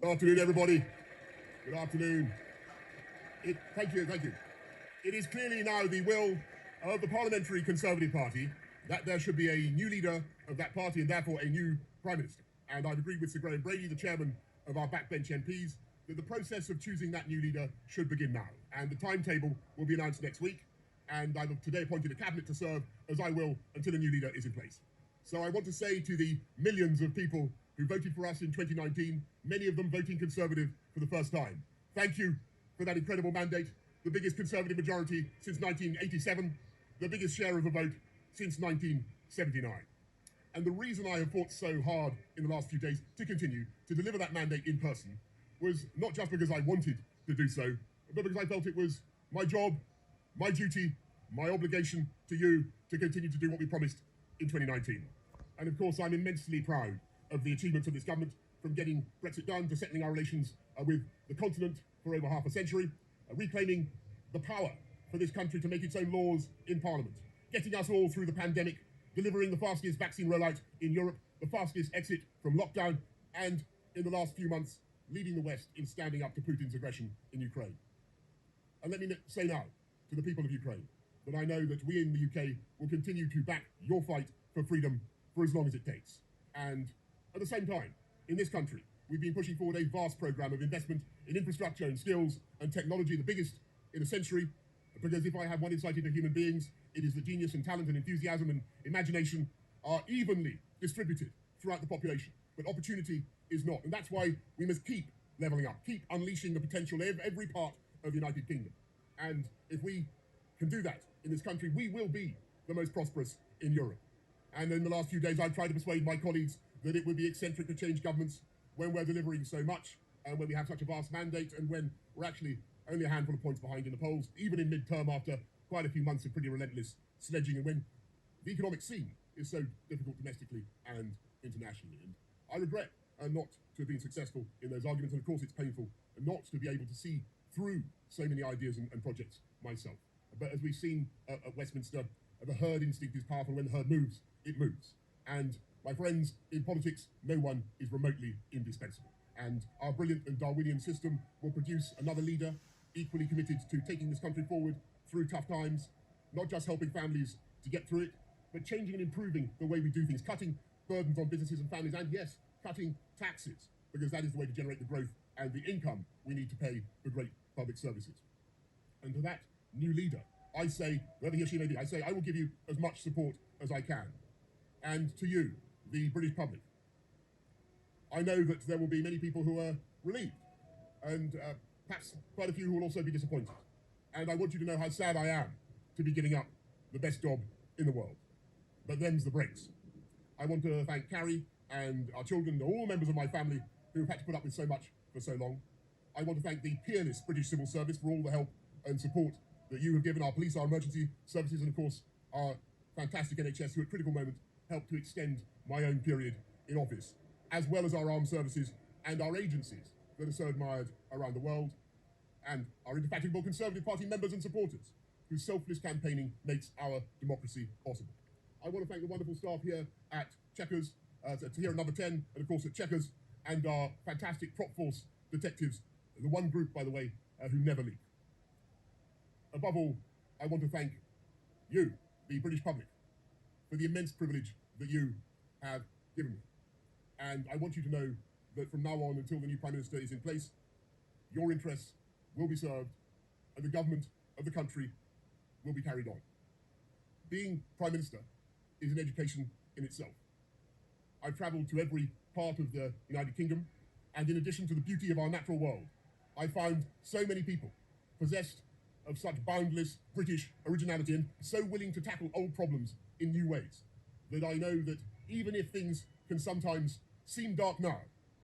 Good afternoon, everybody. Good afternoon. Thank you. It is clearly now the will of the Parliamentary Conservative Party that there should be a new leader of that party and therefore a new Prime Minister. And I've agreed with Sir Graham Brady, the chairman of our backbench MPs, that the process of choosing that new leader should begin now. And the timetable will be announced next week. And I've today appointed a cabinet to serve, as I will, until a new leader is in place. So I want to say to the millions of people who voted for us in 2019, many of them voting Conservative for the first time, thank you for that incredible mandate, the biggest Conservative majority since 1987, the biggest share of a vote since 1979. And the reason I have fought so hard in the last few days to continue to deliver that mandate in person was not just because I wanted to do so, but because I felt it was my job, my duty, my obligation to you to continue to do what we promised in 2019. And of course, I'm immensely proud of the achievements of this government, from getting Brexit done to settling our relations with the continent for over half a century, reclaiming the power for this country to make its own laws in Parliament, getting us all through the pandemic, delivering the fastest vaccine rollout in Europe, the fastest exit from lockdown, and in the last few months, leading the West in standing up to Putin's aggression in Ukraine. And let me say now to the people of Ukraine that I know that we in the UK will continue to back your fight for freedom for as long as it takes. And at the same time, in this country, we've been pushing forward a vast programme of investment in infrastructure and skills and technology, the biggest in a century, because if I have one insight into human beings, it is that genius and talent and enthusiasm and imagination are evenly distributed throughout the population, but opportunity is not. And that's why we must keep levelling up, keep unleashing the potential of every part of the United Kingdom. And if we can do that in this country, we will be the most prosperous in Europe. And in the last few days, I've tried to persuade my colleagues that it would be eccentric to change governments when we're delivering so much, and when we have such a vast mandate, and when we're actually only a handful of points behind in the polls, even in mid-term after quite a few months of pretty relentless sledging, and when the economic scene is so difficult domestically and internationally. And I regret not to have been successful in those arguments, and of course it's painful not to be able to see through so many ideas and projects myself. But as we've seen at Westminster, the herd instinct is powerful. When the herd moves, it moves. And my friends, in politics, no one is remotely indispensable. And our brilliant and Darwinian system will produce another leader equally committed to taking this country forward through tough times, not just helping families to get through it, but changing and improving the way we do things, cutting burdens on businesses and families, and yes, cutting taxes, because that is the way to generate the growth and the income we need to pay for great public services. And to that new leader, I say, whoever he or she may be, I say I will give you as much support as I can. And to you, the British public, I know that there will be many people who are relieved, and perhaps quite a few who will also be disappointed. And I want you to know how sad I am to be giving up the best job in the world. But them's the breaks. I want to thank Carrie and our children, all members of my family who have had to put up with so much for so long. I want to thank the peerless British civil service for all the help and support that you have given our police, our emergency services, and of course our fantastic NHS, who at critical moments helped to extend my own period in office, as well as our armed services and our agencies that are so admired around the world, and our indefatigable Conservative Party members and supporters whose selfless campaigning makes our democracy possible. I want to thank the wonderful staff here at Chequers, here at Number 10, and of course at Chequers, and our fantastic Prop Force detectives, the one group, by the way, who never leak. Above all, I want to thank you, the British public, for the immense privilege that you have given me. And I want you to know that from now on, until the new Prime Minister is in place, your interests will be served and the government of the country will be carried on. Being Prime Minister is an education in itself. I've travelled to every part of the United Kingdom, and in addition to the beauty of our natural world, I found so many people possessed of such boundless British originality and so willing to tackle old problems in new ways, that I know that even if things can sometimes seem dark now,